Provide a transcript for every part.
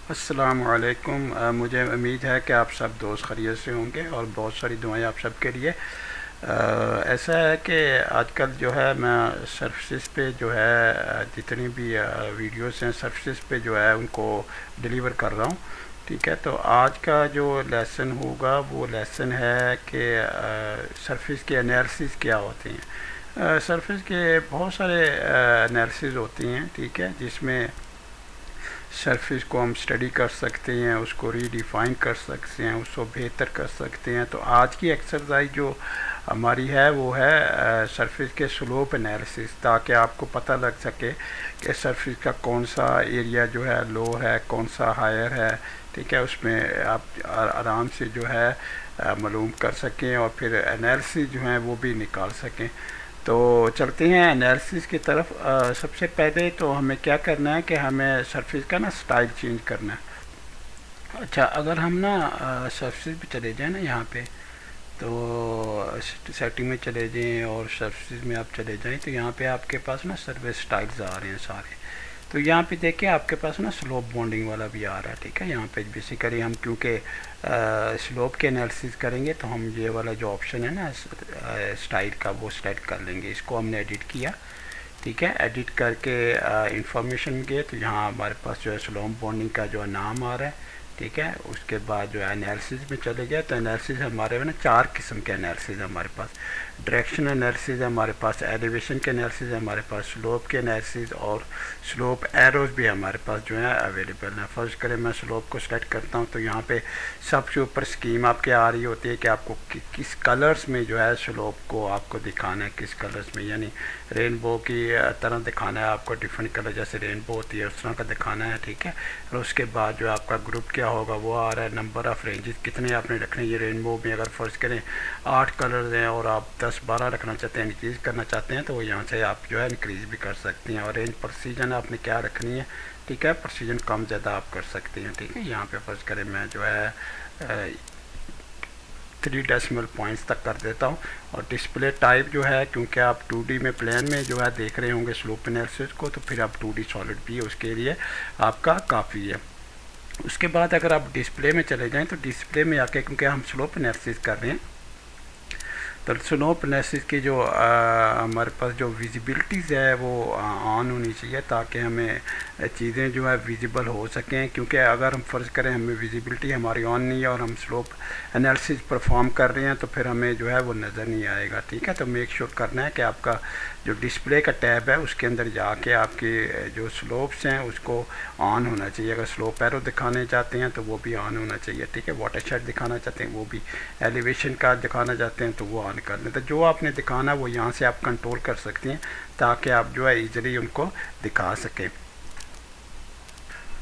अस्सलामुअलैकुम। मुझे उम्मीद है कि आप सब दोस्त खैरियत से होंगे और बहुत सारी दुआएं आप सब के लिए। ऐसा है कि आजकल जो है मैं सर्विसेज पे जो है जितनी भी वीडियोस हैं सर्विसेज पे जो है उनको डिलीवर कर रहा हूँ। ठीक है, तो आज का जो लेसन होगा वो लेसन है कि सर्विस के एनालिसिस क्या होते हैं। सर्विस के बहुत सारे एनालिसिस होती हैं, ठीक है, जिसमें सरफेस को हम स्टडी कर सकते हैं, उसको रीडिफाइन कर सकते हैं, उसको बेहतर कर सकते हैं। तो आज की एक्सरसाइज जो हमारी है वो है सरफेस के स्लोप एनालिसिस, ताकि आपको पता लग सके कि सरफेस का कौन सा एरिया जो है लो है, कौन सा हायर है। ठीक है, उसमें आप आराम से जो है मालूम कर सकें और फिर एनालिसिस जो है वो भी निकाल सकें। तो चलते हैं एनालिसिस की तरफ। सबसे पहले तो हमें क्या करना है कि हमें सरफेस का ना स्टाइल चेंज करना है। अच्छा, अगर हम ना सरफेस पे चले जाएं ना, यहाँ पे तो सेटिंग में चले जाएं और सरफेस में आप चले जाएं तो यहाँ पे आपके पास ना सर्विस स्टाइल्स आ रहे हैं सारे। तो यहाँ पे देखिए आपके पास ना स्लोप बॉन्डिंग वाला भी आ रहा है। ठीक है, यहाँ पे बेसिकली हम क्योंकि स्लोप के एनालिसिस करेंगे तो हम ये वाला जो ऑप्शन है ना स्टाइल का वो सेलेक्ट कर लेंगे। इसको हमने एडिट किया। ठीक है, एडिट करके इंफॉर्मेशन गए तो यहाँ हमारे पास जो है स्लोप बॉन्डिंग का जो नाम आ रहा है। ठीक है, उसके बाद जो है एनालिसिस में चले गए तो एनालिसिस हमारे में ना 4 किस्म के एनालिसिस है हमारे पास। डायरेक्शन एनालिसिस है हमारे पास, एलिवेशन के एनालिसिस है हमारे पास, स्लोप के एनालिसिस और स्लोप एरोज भी हमारे पास जो है अवेलेबल है। फर्स्ट करें मैं स्लोप को सेलेक्ट करता हूँ तो यहाँ पे सबसे ऊपर स्कीम आपके आ रही होती है कि आपको किस कलर्स में जो है स्लोप को आपको दिखाना है, किस कलर्स में, यानी रेनबो की तरह दिखाना है आपको, डिफरेंट कलर जैसे रेनबो होती है उस तरह का दिखाना है। ठीक है, और उसके बाद जो आपका ग्रुप क्या होगा वो आ रहा है, नंबर ऑफ़ रेंजेस कितने आपने रखने। ये रेनबो में अगर फर्ज करें 8 कलर्स हैं और आप 10-12 रखना चाहते हैं, इंक्रीज़ करना चाहते हैं तो यहाँ से आप जो है इंक्रीज़ भी कर सकते हैं। और रेंज प्रोसीजन आपने क्या रखनी है। ठीक है, प्रोसीजन कम ज़्यादा आप कर सकते हैं। ठीक है, यहाँ पे फर्ज करें मैं जो है 3 डेसिमल पॉइंट्स तक कर देता हूँ। और डिस्प्ले टाइप जो है, क्योंकि आप 2D में प्लेन में जो है देख रहे होंगे स्लोप एनालिसिस को, तो फिर आप 2D सॉलिड भी उसके लिए आपका काफ़ी है। उसके बाद अगर आप डिस्प्ले में चले जाएं तो डिस्प्ले में आके, क्योंकि हम स्लोप एनालिसिस कर रहे हैं तो स्लोप एनालिसिस की जो हमारे पास जो विजिबिलिटीज़ है वो ऑन होनी चाहिए, ताकि हमें चीज़ें जो है विजिबल हो सकें। क्योंकि अगर हम फ़र्ज़ करें हमें विजिबिलिटी हमारी ऑन नहीं है और हम स्लोप एनालिसिस परफॉर्म कर रहे हैं तो फिर हमें जो है वो नज़र नहीं आएगा। ठीक है, तो मेक श्योर करना है कि आपका जो डिस्प्ले का टैब है उसके अंदर जाके आपके जो स्लोप्स हैं उसको ऑन होना चाहिए। अगर स्लोप एरो दिखाने चाहते हैं तो वो भी ऑन होना चाहिए। ठीक है, वाटरशेड दिखाना चाहते हैं वो भी, एलिवेशन का दिखाना चाहते हैं तो वो ऑन कर लें। तो जो आपने दिखाना वो यहाँ से आप कंट्रोल कर सकते हैं ताकि आप जो है ईज़िली उनको दिखा सकें।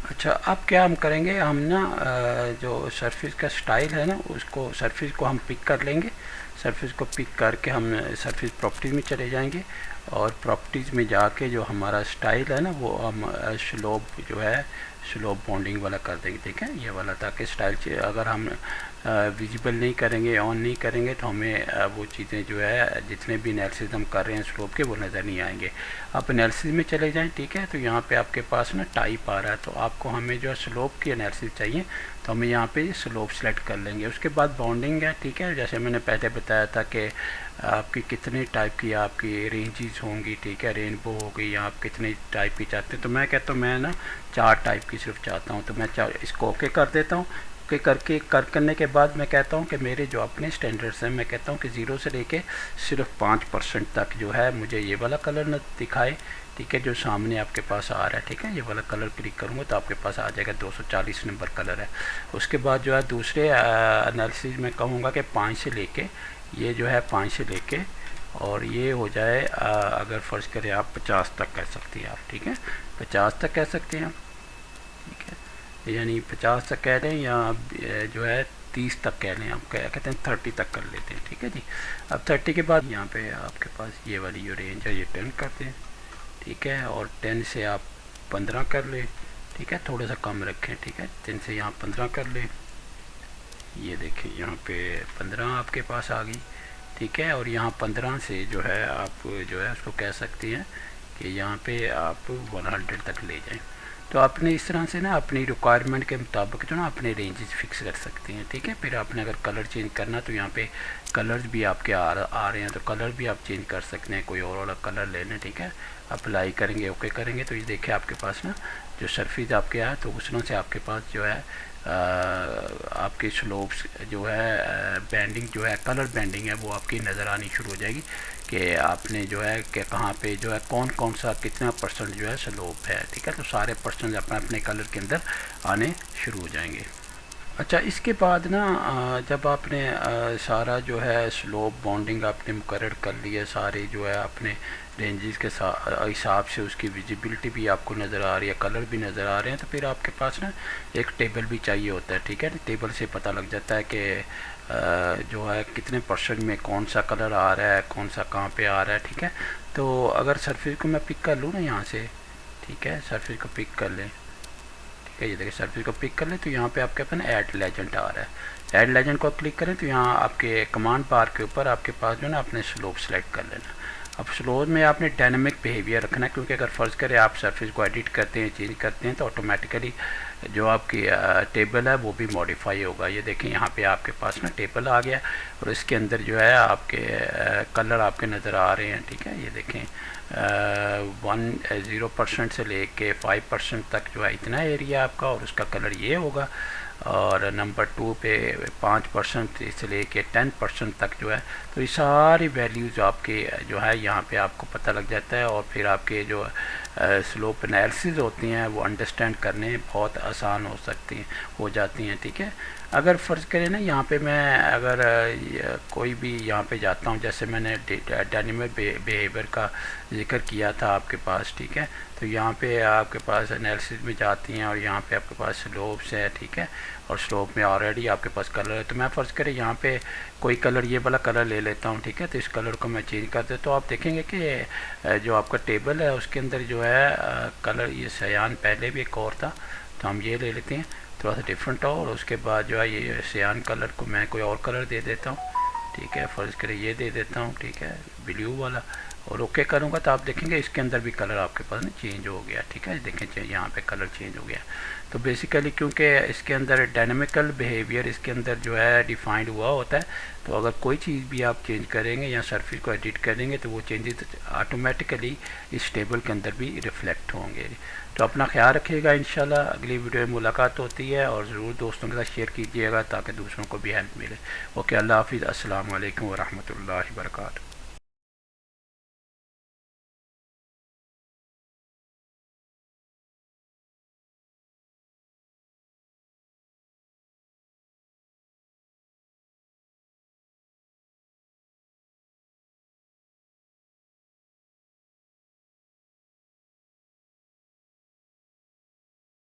अच्छा, अब क्या हम करेंगे, हम ना जो सरफेस का स्टाइल है ना उसको, सरफेस को हम पिक कर लेंगे। सरफेस को पिक करके हम सरफेस प्रॉपर्टीज़ में चले जाएंगे और प्रॉपर्टीज़ में जाके जो हमारा स्टाइल है ना वो हम स्लोप जो है स्लोप बॉन्डिंग वाला कर देंगे। ठीक है, ये वाला, ताकि स्टाइल अगर हम विजिबल नहीं करेंगे, ऑन नहीं करेंगे तो हमें वो चीज़ें जो है जितने भी एनालिसिस हम कर रहे हैं स्लोप के वो नज़र नहीं आएंगे। आप एनालिसिस में चले जाएं। ठीक है, तो यहाँ पे आपके पास ना टाइप आ रहा है, तो आपको हमें जो है स्लोप की एनालिसिस चाहिए तो हमें यहाँ पे स्लोप सेलेक्ट कर लेंगे। उसके बाद बॉन्डिंग है। ठीक है, जैसे मैंने पहले बताया था कि आपकी कितने टाइप की आपकी रेंजेस होंगी। ठीक है, रेनबो हो गई, आप कितने टाइप की चाहते हैं। तो मैं कहता हूँ मैं ना 4 टाइप की सिर्फ चाहता हूँ, तो मैं इसको ओके कर देता हूँ। ओके करने के बाद मैं कहता हूँ कि मेरे जो अपने स्टैंडर्ड्स हैं, मैं कहता हूँ कि 0 से लेके सिर्फ 5% तक जो है मुझे ये वाला कलर न दिखाए। ठीक है, जो सामने आपके पास आ रहा है। ठीक है, ये वाला कलर क्लिक करूँगा तो आपके पास आ जाएगा 240 नंबर कलर है। उसके बाद जो है दूसरे एनालिसिस में कहूँगा कि 5 से लेके, ये जो है 5 से लेके और ये हो जाए अगर फ़र्ज़ करें आप 50 तक कह सकते हैं आप। ठीक है, 50 तक कह सकते हैं आप। ठीक है, यानी 50 तक कह लें या जो है 30 तक कह लें, आप क्या कहते हैं 30 तक कर लेते हैं। ठीक है जी, अब 30 के बाद यहाँ पे आपके पास ये वाली जो रेंज है ये 10 करते हैं। ठीक है, और 10 से आप 15 कर लें। ठीक है, थोड़ा सा कम रखें। ठीक है, 10 से यहाँ 15 कर लें। ये देखिए यहाँ पे 15 आपके पास आ गई। ठीक है, और यहाँ 15 से जो है आप जो है उसको कह सकते हैं कि यहाँ पे आप 100 तक ले जाएं। तो आपने इस तरह से ना अपनी रिक्वायरमेंट के मुताबिक जो ना अपने रेंजेस फिक्स कर सकते हैं, ठीक है। फिर आपने अगर कलर चेंज करना तो यहाँ पे कलर्स भी आपके आ रहे हैं, तो कलर भी आप चेंज कर सकते हैं, कोई और वाला कलर ले लें, ठीक है। अप्लाई करेंगे, ओके करेंगे तो ये देखिए आपके पास ना जो सरफेस आपके आया, तो उस तरह से आपके पास जो है आपके स्लोप्स जो है बैंडिंग जो है कलर बैंडिंग है वो आपकी नज़र आनी शुरू हो जाएगी कि आपने जो है कि कहाँ पे जो है कौन कौन सा कितना परसेंट जो है स्लोप है, ठीक है। तो सारे परसेंट अपने अपने कलर के अंदर आने शुरू हो जाएंगे। अच्छा, इसके बाद ना जब आपने सारा जो है स्लोप बॉन्डिंग आपने मुकर्रर कर लिया, सारे जो है अपने रेंजेस के हिसाब से उसकी विजिबिलिटी भी आपको नज़र आ रही है, कलर भी नज़र आ रहे हैं, तो फिर आपके पास ना एक टेबल भी चाहिए होता है, ठीक है। टेबल से पता लग जाता है कि जो है कितने परसेंट में कौन सा कलर आ रहा है, कौन सा कहाँ पे आ रहा है, ठीक है। तो अगर सरफेस को मैं पिक कर लूँ ना यहाँ से, ठीक है, सरफेस को पिक कर लें, ये देखिए सरफेस को पिक कर लें, तो यहाँ पे आपके पास ऐड लेजेंड आ रहा है। ऐड लेजेंड को क्लिक करें तो यहाँ आपके कमांड बार के ऊपर आपके पास जो ना अपने स्लोप सेलेक्ट कर लेना। अब स्लोप में आपने डायनामिक बिहेवियर रखना है, क्योंकि अगर फ़र्ज़ करें आप सरफेस को एडिट करते हैं, चेंज करते हैं, तो ऑटोमेटिकली जो आपकी टेबल है वो भी मॉडिफाई होगा। ये देखें यहाँ पे आपके पास ना टेबल आ गया और इसके अंदर जो है आपके कलर आपके नज़र आ रहे हैं, ठीक है। ये देखें 0% से लेके 5% तक जो है इतना एरिया आपका और उसका कलर ये होगा, और नंबर 2 पे 5% से लेके 10% तक जो है, तो ये सारी वैल्यूज़ आपके जो है यहाँ पे आपको पता लग जाता है, और फिर आपके जो स्लोप एनालिसिस होती हैं वो अंडरस्टैंड करने बहुत आसान हो जाती हैं, ठीक है। अगर फ़र्ज़ करें ना यहाँ पे मैं अगर कोई भी यहाँ पे जाता हूँ, जैसे मैंने डायनामिक बिहेवियर का जिक्र किया था आपके पास, ठीक है। तो यहाँ पे आपके पास एनालिसिस में जाती हैं और यहाँ पे आपके पास स्लोप्स है, ठीक है, और स्लोप में ऑलरेडी आपके पास कलर है। तो मैं फ़र्ज़ करें यहाँ पे कोई कलर ये वाला कलर ले लेता हूँ, ठीक है। तो इस कलर को मैं चेंज कर देता हूँ, तो आप देखेंगे कि जो आपका टेबल है उसके अंदर जो है कलर ये सयान पहले भी एक और था, तो हम ये ले लेते हैं थोड़ा सा डिफरेंट हो, और उसके बाद जो है ये सयान कलर को मैं कोई और कलर दे देता हूँ, ठीक है। फ़र्ज़ करें ये दे देता हूँ, ठीक है, ब्लू वाला, और ओके करूँगा तो आप देखेंगे इसके अंदर भी कलर आपके पास ना चेंज हो गया, ठीक है। देखें यहाँ पे कलर चेंज हो गया। तो बेसिकली क्योंकि इसके अंदर डायनामिकल बिहेवियर इसके अंदर जो है डिफाइंड हुआ होता है, तो अगर कोई चीज़ भी आप चेंज करेंगे या सरफेस को एडिट करेंगे तो वो चेंजेस ऑटोमेटिकली इस टेबल के अंदर भी रिफ्लेक्ट होंगे। तो अपना ख्याल रखिएगा, इंशाल्लाह अगली वीडियो में मुलाकात होती है, और ज़रूर दोस्तों के साथ शेयर कीजिएगा ताकि दूसरों को भी हेल्प मिले। ओके, अल्लाह हाफिज़, अस्सलाम वालेकुम व रहमतुल्लाहि व बरकातहू।